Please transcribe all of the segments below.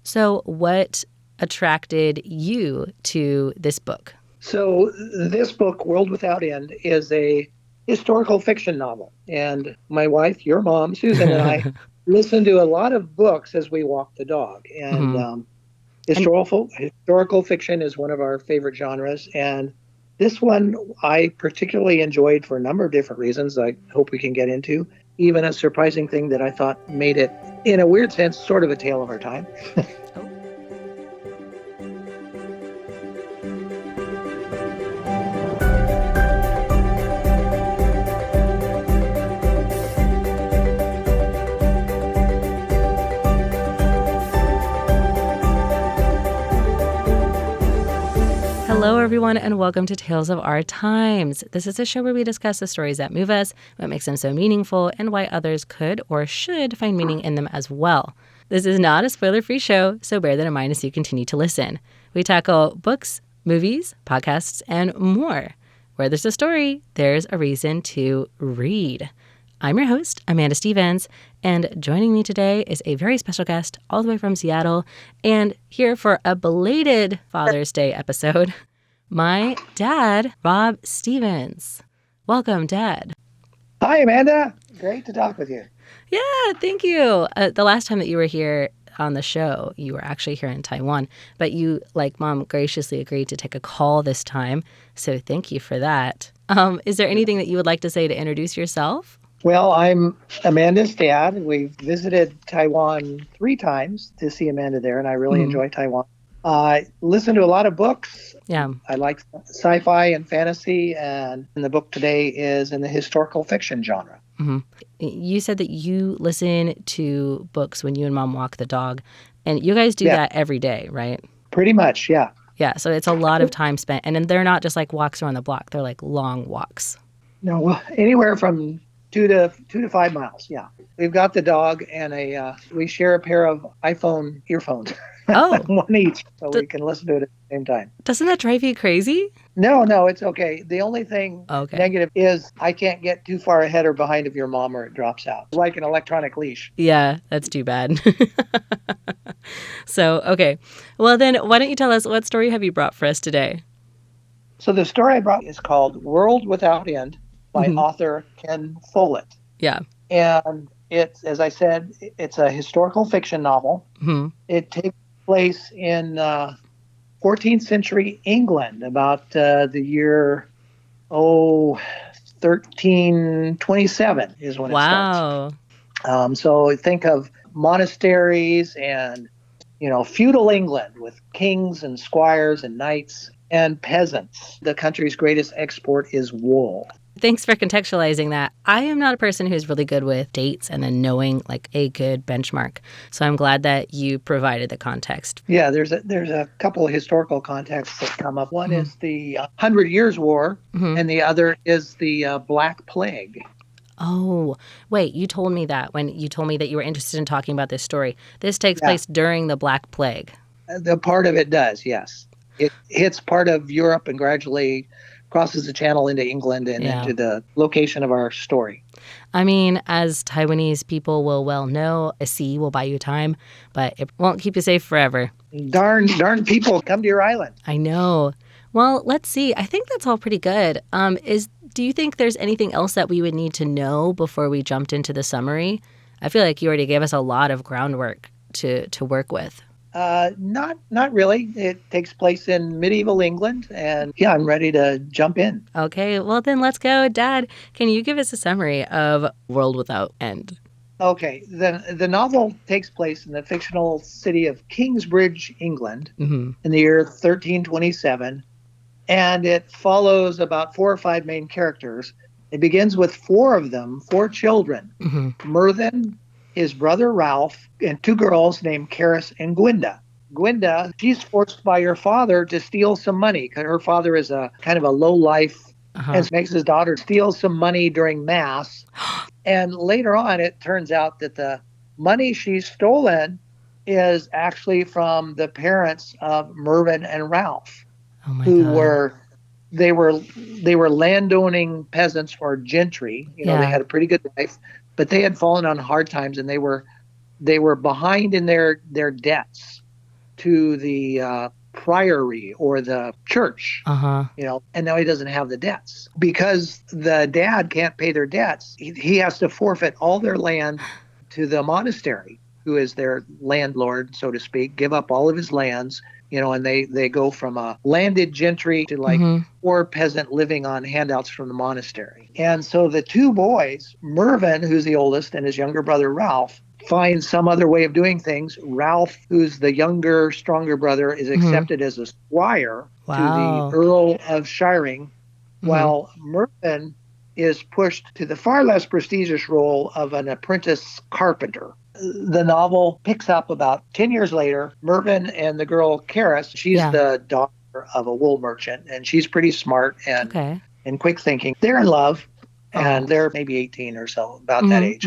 So what attracted you to this book? So this book, World Without End, is a historical fiction novel. And my wife, your mom, Susan, and I listen to a lot of books as we walk the dog. And hmm And historical fiction is one of our favorite genres. And this one I particularly enjoyed for a number of different reasons I hope we can get into. Even a surprising thing that I thought made it, in a weird sense, sort of a tale of our time. Hello, everyone, and welcome to Tales of Our Times. This is a show where we discuss the stories that move us, what makes them so meaningful, and why others could or should find meaning in them as well. This is not a spoiler-free show, so bear that in mind as you continue to listen. We tackle books, movies, podcasts, and more. Where there's a story, there's a reason to read. I'm your host, Amanda Stevens, and joining me today is a very special guest all the way from Seattle and here for a belated Father's Day episode, my dad, Rob Stevens. Welcome, Dad. Hi, Amanda. Great to talk with you. Yeah, thank you. The last time that you were here on the show, you were actually here in Taiwan, but you, like Mom, graciously agreed to take a call this time, so thank you for that. Is there anything that you would like to say to introduce yourself? Well, I'm Amanda's dad. We've visited Taiwan 3 times to see Amanda there, and I really enjoy Taiwan. I listen to a lot of books. Yeah. I like sci-fi and fantasy, and the book today is in the historical fiction genre. Mm-hmm. You said that you listen to books when you and Mom walk the dog, and you guys do that every day, right? Pretty much, yeah. Yeah, so it's a lot of time spent, and then they're not just like walks around the block; they're like long walks. No, well, anywhere from 2 to 5 miles. Yeah, we've got the dog, and we share a pair of iPhone earphones. Oh, one each, so we can listen to it at the same time. Doesn't that drive you crazy? No, it's okay. The only thing negative is I can't get too far ahead or behind of your mom, or it drops out, like an electronic leash. Yeah, that's too bad. So, okay. Well, then, why don't you tell us, what story have you brought for us today? So the story I brought is called World Without End by author Ken Follet. Yeah. And it's, as I said, it's a historical fiction novel. Mm-hmm. It takes place in 14th century England, about the year 1327 is when it starts. So think of monasteries and, feudal England with kings and squires and knights and peasants. The country's greatest export is wool. Thanks for contextualizing that. I am not a person who's really good with dates and then knowing like a good benchmark. So I'm glad that you provided the context. Yeah, there's a couple of historical contexts that come up. One is the 100 Years' War, and the other is the Black Plague. Oh, wait, you told me that when you told me that you were interested in talking about this story. This takes place during the Black Plague. The part of it does, yes. It hits part of Europe and gradually crosses the channel into England and into the location of our story. I mean, as Taiwanese people will well know, a sea will buy you time, but it won't keep you safe forever. Darn people, come to your island. I know. Well, let's see. I think that's all pretty good. Do you think there's anything else that we would need to know before we jumped into the summary? I feel like you already gave us a lot of groundwork to work with. Not really. It takes place in medieval England, and I'm ready to jump in. Okay, well then let's go. Dad, can you give us a summary of World Without End? Okay, the novel takes place in the fictional city of Kingsbridge, England, in the year 1327, and it follows about 4 or 5 main characters. It begins with 4 of them, 4 children, Mervyn, his brother Ralph, and 2 girls named Karis and Gwenda. Gwenda, she's forced by her father to steal some money, because her father is a kind of a low-life, and makes his daughter steal some money during Mass. And later on, it turns out that the money she's stolen is actually from the parents of Mervyn and Ralph, who were landowning peasants or gentry. They had a pretty good life, but they had fallen on hard times, and they were behind in their debts. to the priory or the church, and now he doesn't have the debts. Because the dad can't pay their debts, he has to forfeit all their land to the monastery, who is their landlord, so to speak, give up all of his lands, and they go from a landed gentry to like poor peasant living on handouts from the monastery. And so the two boys, Mervyn, who's the oldest, and his younger brother, Ralph, find some other way of doing things. Ralph, who's the younger, stronger brother, is accepted as a squire to the Earl of Shiring, while Mervyn is pushed to the far less prestigious role of an apprentice carpenter. The novel picks up about 10 years later. Mervyn and the girl, Karis, she's the daughter of a wool merchant, and she's pretty smart and quick thinking. They're in love, and they're maybe 18 or so, about that age.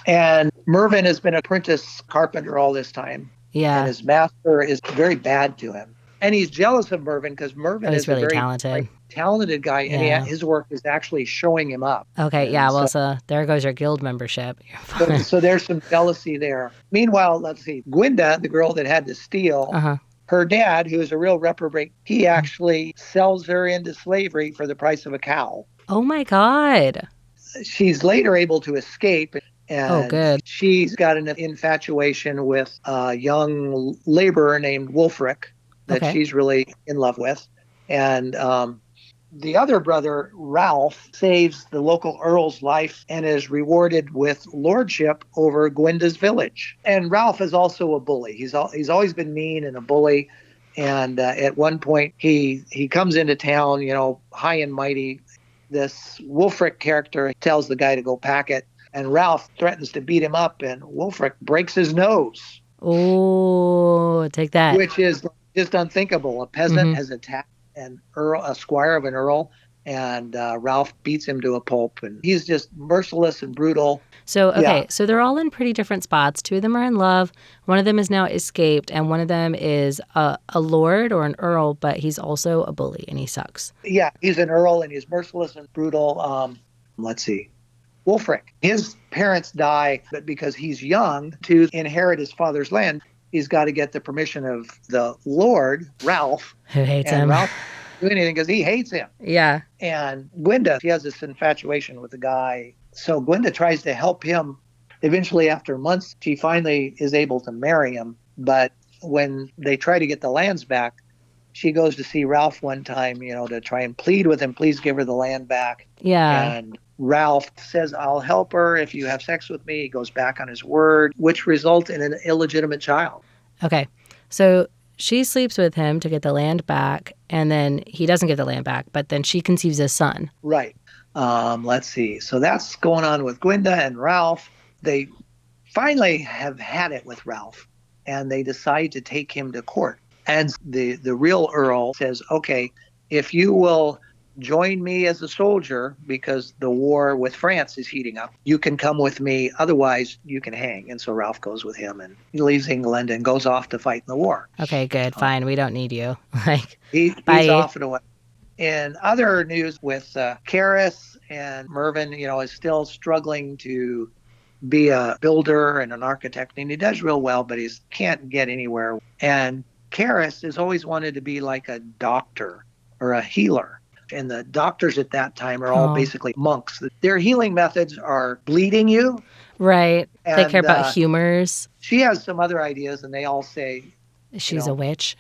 And Mervyn has been an apprentice carpenter all this time. Yeah. And his master is very bad to him. And he's jealous of Mervyn because Mervyn is really a very talented guy, and his work is actually showing him up. Okay, so there goes your guild membership. So there's some jealousy there. Meanwhile, let's see, Gwenda, the girl that had to steal, her dad, who is a real reprobate, he actually sells her into slavery for the price of a cow. Oh my God. She's later able to escape. And good. She's got an infatuation with a young laborer named Wulfric that she's really in love with. And the other brother, Ralph, saves the local earl's life and is rewarded with lordship over Gwenda's village. And Ralph is also a bully. He's always been mean and a bully. And at one point, he comes into town, high and mighty. This Wulfric character tells the guy to go pack it. And Ralph threatens to beat him up, and Wulfric breaks his nose. Oh, take that. Which is just unthinkable. A peasant has attacked a squire of an earl, and Ralph beats him to a pulp. And he's just merciless and brutal. So, so they're all in pretty different spots. Two of them are in love. One of them is now escaped, and one of them is a lord or an earl, but he's also a bully, and he sucks. Yeah, he's an earl, and he's merciless and brutal. Let's see. Wulfric, his parents die, but because he's young, to inherit his father's land, he's got to get the permission of the Lord, Ralph. Who hates him. Ralph doesn't do anything because he hates him. Yeah. And Gwenda, she has this infatuation with the guy. So Gwenda tries to help him. Eventually, after months, she finally is able to marry him. But when they try to get the lands back, she goes to see Ralph one time, to try and plead with him, please give her the land back. Yeah. And Ralph says, I'll help her if you have sex with me. He goes back on his word, which results in an illegitimate child. Okay. So she sleeps with him to get the land back, and then he doesn't get the land back, but then she conceives a son. Right. Let's see. So that's going on with Gwenda and Ralph. They finally have had it with Ralph, and they decide to take him to court. And the real Earl says, okay, if you will join me as a soldier, because the war with France is heating up, you can come with me, otherwise you can hang. And so Ralph goes with him, and he leaves England and goes off to fight in the war. Okay, good, fine, we don't need you. He's off and away. In other news with Karis and Mervyn, is still struggling to be a builder and an architect, and he does real well, but he can't get anywhere. And Karis has always wanted to be like a doctor or a healer. And the doctors at that time are all basically monks. Their healing methods are bleeding you. Right. They care about humors. She has some other ideas, and they all say she's a witch.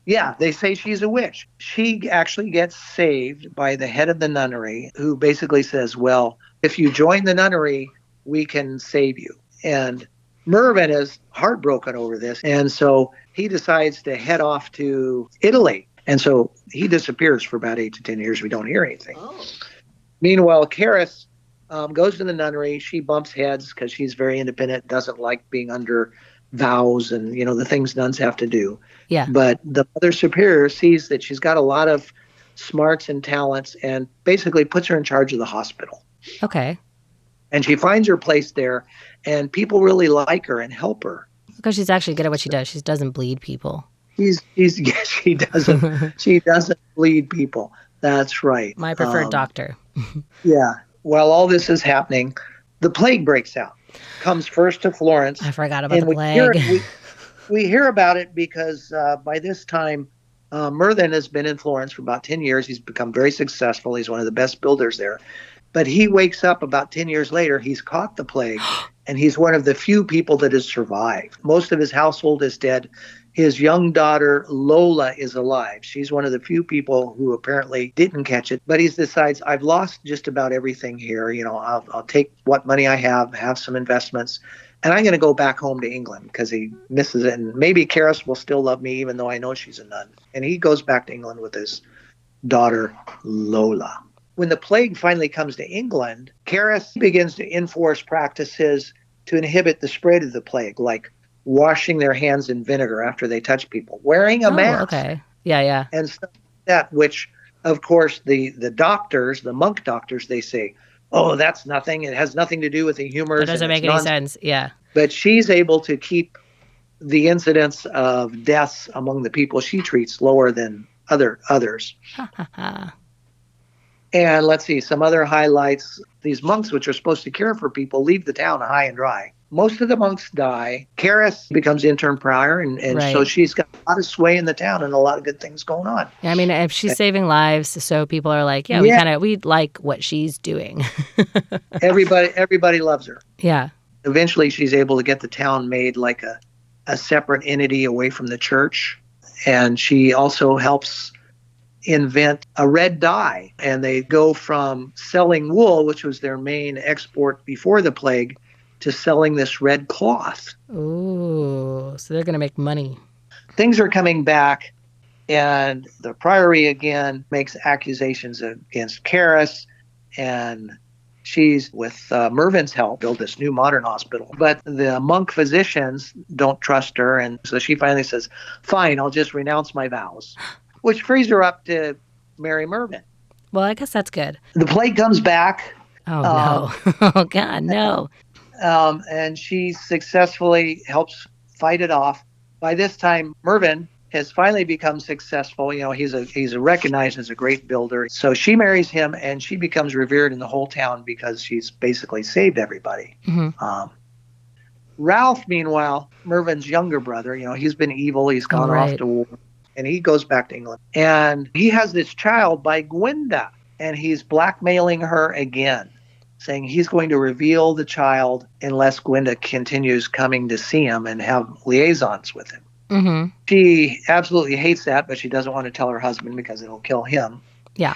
Yeah, they say she's a witch. She actually gets saved by the head of the nunnery, who basically says, well, if you join the nunnery, we can save you. And Mervyn is heartbroken over this. And so he decides to head off to Italy. And so he disappears for about 8 to 10 years. We don't hear anything. Oh. Meanwhile, Karis goes to the nunnery. She bumps heads because she's very independent, doesn't like being under vows and, the things nuns have to do. Yeah. But the Mother Superior sees that she's got a lot of smarts and talents and basically puts her in charge of the hospital. Okay. And she finds her place there, and people really like her and help her. Because she's actually good at what she does. She doesn't bleed people. She doesn't bleed people. That's right. My preferred doctor. Yeah. While all this is happening, the plague breaks out. Comes first to Florence. I forgot about the plague. We hear about it because by this time, Mervyn has been in Florence for about 10 years. He's become very successful. He's one of the best builders there. But he wakes up about 10 years later. He's caught the plague, and he's one of the few people that has survived. Most of his household is dead. His young daughter, Lola, is alive. She's one of the few people who apparently didn't catch it. But he decides, I've lost just about everything here. I'll take what money I have some investments, and I'm going to go back home to England because he misses it. And maybe Karis will still love me, even though I know she's a nun. And he goes back to England with his daughter, Lola. When the plague finally comes to England, Karis begins to enforce practices to inhibit the spread of the plague, like washing their hands in vinegar after they touch people, wearing a mask. Okay. Yeah. And stuff like that, which, of course, the doctors, the monk doctors, they say, oh, that's nothing. It has nothing to do with the humors. That doesn't make any sense. Yeah. But she's able to keep the incidence of deaths among the people she treats lower than others. And let's see, some other highlights. These monks, which are supposed to care for people, leave the town high and dry. Most of the monks die. Karis becomes intern prior, and right. So she's got a lot of sway in the town and a lot of good things going on. Yeah, I mean, if she's saving lives, so people are like, we like what she's doing. Everybody loves her. Yeah. Eventually, she's able to get the town made like a separate entity away from the church. And she also helps invent a red dye. And they go from selling wool, which was their main export before the plague, to selling this red cloth. Ooh, so they're going to make money. Things are coming back, and the priory again makes accusations against Karis, and she's, with Mervyn's help, built this new modern hospital. But the monk physicians don't trust her, and so she finally says, fine, I'll just renounce my vows, which frees her up to marry Mervyn. Well, I guess that's good. The plague comes back. Oh, no. Oh, God, no. And she successfully helps fight it off. By this time, Mervyn has finally become successful. He's recognized as a great builder. So she marries him, and she becomes revered in the whole town because she's basically saved everybody. Mm-hmm. Ralph, meanwhile, Mervyn's younger brother, he's been evil. He's gone off to war, and he goes back to England. And he has this child by Gwenda, and he's blackmailing her again, saying he's going to reveal the child unless Gwenda continues coming to see him and have liaisons with him. Mm-hmm. She absolutely hates that, but she doesn't want to tell her husband because it'll kill him. Yeah.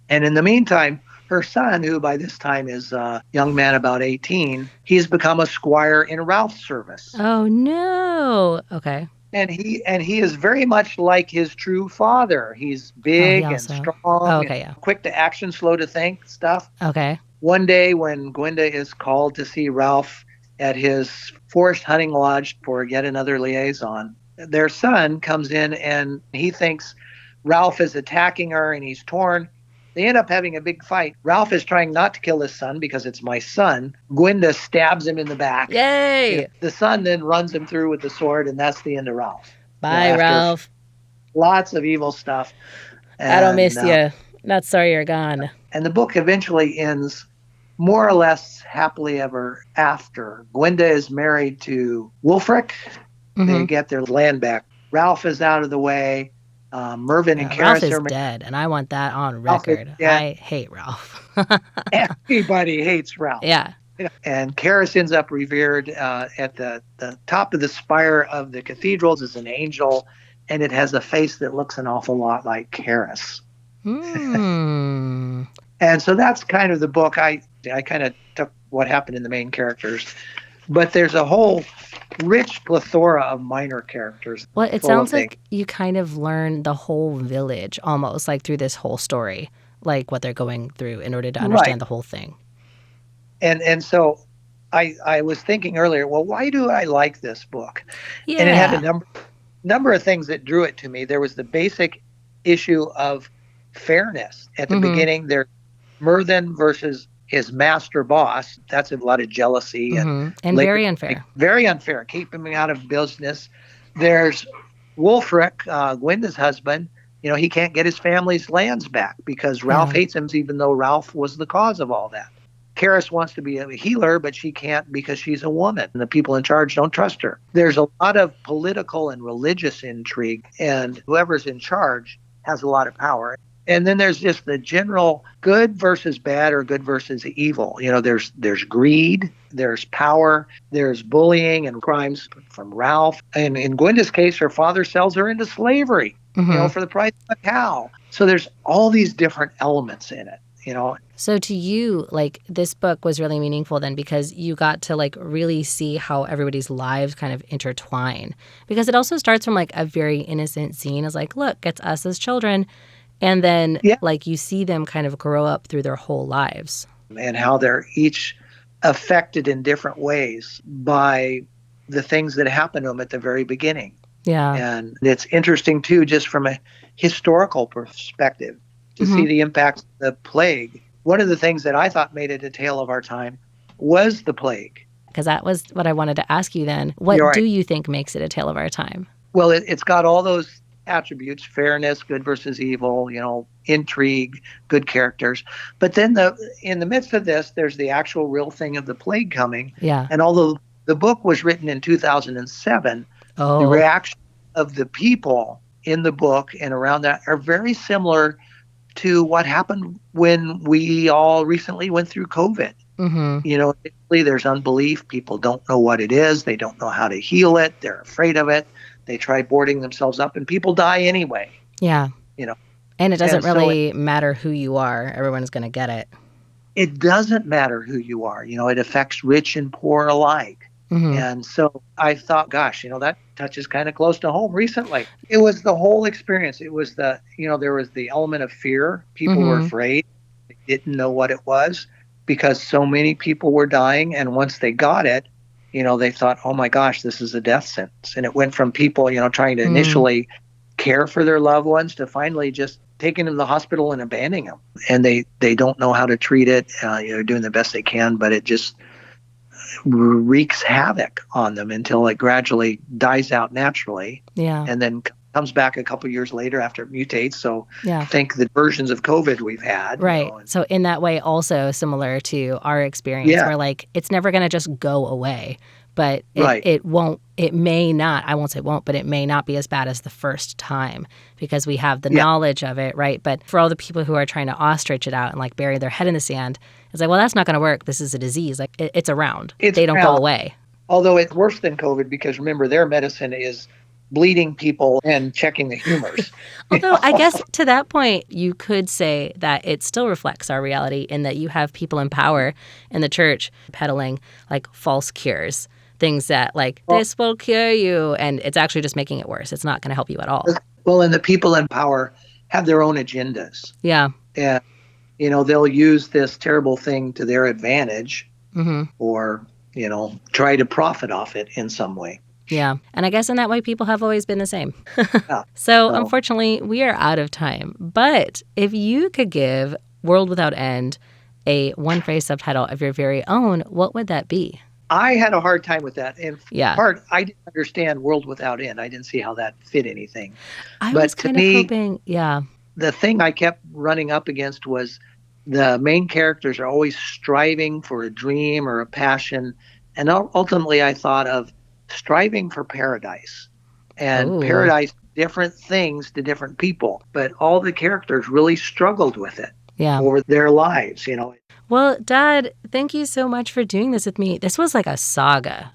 And in the meantime, her son, who by this time is a young man about 18, he's become a squire in Ralph's service. Oh, no. Okay. And he is very much like his true father. He's big and strong, quick to action, slow to think stuff. Okay. One day when Gwenda is called to see Ralph at his forest hunting lodge for yet another liaison, their son comes in and he thinks Ralph is attacking her and he's torn. They end up having a big fight. Ralph is trying not to kill his son because it's my son. Gwenda stabs him in the back. Yay! The son then runs him through with the sword, and that's the end of Ralph. Bye, Ralph. Lots of evil stuff. I don't miss you. Not sorry you're gone. And the book eventually ends more or less happily ever after. Gwenda is married to Wulfric. Mm-hmm. They get their land back. Ralph is out of the way. Mervyn and Karis Ralph is dead, and I want that on record. I hate Ralph. Everybody hates Ralph. Yeah. And Karis ends up revered at the top of the spire of the cathedrals as an angel, and it has a face that looks an awful lot like Karis. And so that's kind of the book. I kind of took what happened in the main characters, but there's a whole rich plethora of minor characters. Well, it sounds like you kind of learn the whole village almost, like through this whole story, like what they're going through in order to understand the whole thing. And so I was thinking earlier, well, why do I like this book? Yeah. And it had a number of things that drew it to me. There was the basic issue of fairness. At the beginning, there's Mervyn versus his master boss. That's a lot of jealousy. And very unfair. Very unfair. Keep him out of business. There's Wulfric, Gwenda's husband. He can't get his family's lands back because Ralph hates him, even though Ralph was the cause of all that. Karis wants to be a healer, but she can't because she's a woman, and the people in charge don't trust her. There's a lot of political and religious intrigue, and whoever's in charge has a lot of power. And then there's just the general good versus bad or good versus evil. There's greed, there's power, there's bullying and crimes from Ralph. And in Gwenda's case, her father sells her into slavery, for the price of a cow. So there's all these different elements in it. So to you, this book was really meaningful then because you got to really see how everybody's lives kind of intertwine. Because it also starts from a very innocent scene as look, it's us as children. And then you see them kind of grow up through their whole lives. And how they're each affected in different ways by the things that happen to them at the very beginning. Yeah. And it's interesting too, just from a historical perspective, to see the impact of the plague. One of the things that I thought made it a tale of our time was the plague. Because that was what I wanted to ask you then. What do you think makes it a tale of our time? Well, it's got all those attributes: fairness, good versus evil, intrigue, good characters. But then in the midst of this, there's the actual real thing of the plague coming. Yeah. And although the book was written in 2007, the reaction of the people in the book and around that are very similar to what happened when we all recently went through COVID. Initially there's unbelief. People don't know what it is. They don't know how to heal it. They're afraid of it. They try boarding themselves up, and people die anyway. Yeah. And it doesn't really matter who you are. Everyone's going to get it. It doesn't matter who you are. It affects rich and poor alike. And so I thought, gosh, that touches kind of close to home recently. It was the whole experience. It was there was the element of fear. People were afraid. They didn't know what it was because so many people were dying. And once they got it, they thought, oh my gosh, this is a death sentence. And it went from people, trying to initially care for their loved ones to finally just taking them to the hospital and abandoning them. And they don't know how to treat it. Doing the best they can, but it just wreaks havoc on them until it gradually dies out naturally. Yeah. And then comes back a couple years later after it mutates. So think the versions of COVID we've had. Right. So in that way, also similar to our experience, where it's never going to just go away. But it won't, it may not, I won't say won't, but it may not be as bad as the first time because we have the knowledge of it, right? But for all the people who are trying to ostrich it out and bury their head in the sand, it's well, that's not going to work. This is a disease. It's around. They don't go away. Although it's worse than COVID because remember, their medicine is bleeding people and checking the humors. Although I guess to that point, you could say that it still reflects our reality in that you have people in power in the church peddling false cures. Things that this will cure you, and it's actually just making it worse. It's not going to help you at all. Well, and the people in power have their own agendas. Yeah. And, they'll use this terrible thing to their advantage or, try to profit off it in some way. Yeah. And I guess in that way, people have always been the same. So unfortunately, we are out of time. But if you could give World Without End a one-phrase subtitle of your very own, what would that be? I had a hard time with that. In part, I didn't understand World Without End. I didn't see how that fit anything. I was kind of hoping, the thing I kept running up against was the main characters are always striving for a dream or a passion. And ultimately, I thought of striving for paradise. And paradise, different things to different people. But all the characters really struggled with it over their lives, Well, Dad, thank you so much for doing this with me. This was like a saga,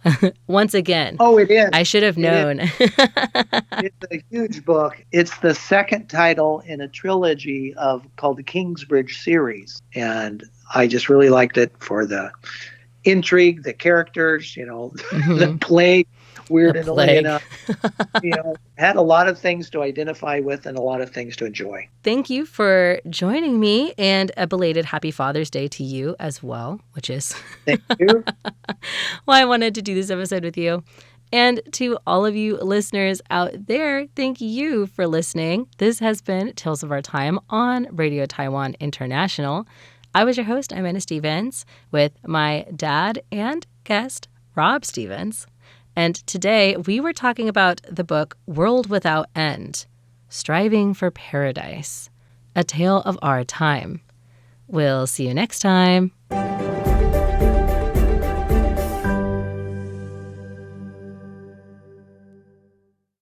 once again. Oh, it is. I should have known. It's a huge book. It's the second title in a trilogy called the Kingsbridge series. And I just really liked it for the intrigue, the characters, the plague. Weirdly enough, had a lot of things to identify with and a lot of things to enjoy. Thank you for joining me, and a belated Happy Father's Day to you as well, which is Thank you. why I wanted to do this episode with you. And to all of you listeners out there, thank you for listening. This has been Tales of Our Time on Radio Taiwan International. I was your host, Amanda Stevens, with my dad and guest, Rob Stevens. And today we were talking about the book World Without End, Striving for Paradise, a tale of our time. We'll see you next time.